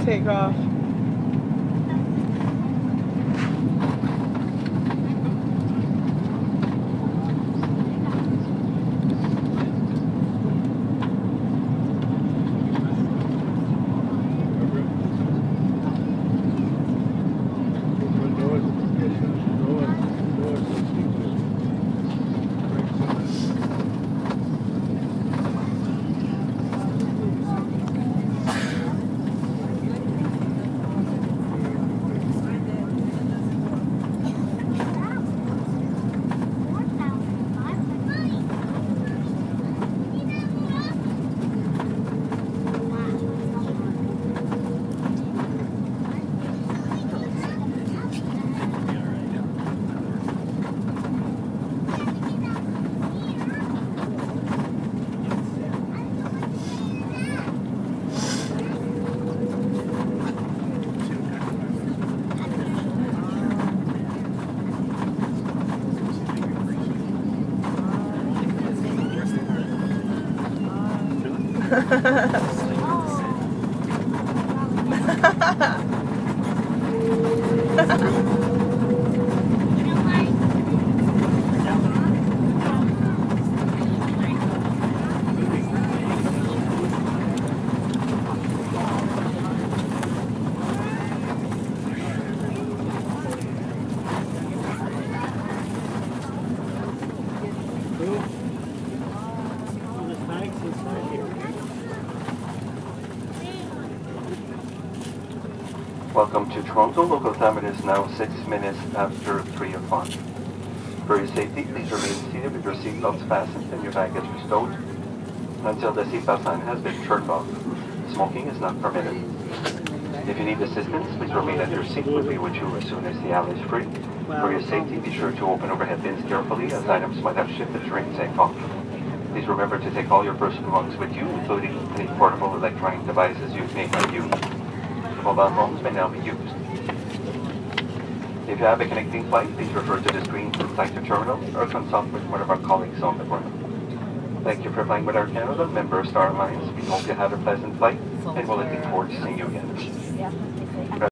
take off. Welcome to Toronto. Local time it is now 6 minutes after 3 o'clock. For your safety, please remain seated with your seatbelts fastened and your baggage bestowed until the seatbelt sign has been turned off. Smoking is not permitted. If you need assistance, please remain at your seat. We'll be with you as soon as the alley is free. For your safety, be sure to open overhead bins carefully as items might have shifted during takeoff. Please remember to take all your personal belongings with you, including any portable electronic devices you may have used. Mobile phones may now be used. If you have a connecting flight, please refer to the screen from flight to terminal or consult with one of our colleagues on the ground. Thank you for flying with Air Canada, member of Star Alliance. We hope you had a pleasant flight and we're looking forward to seeing you again.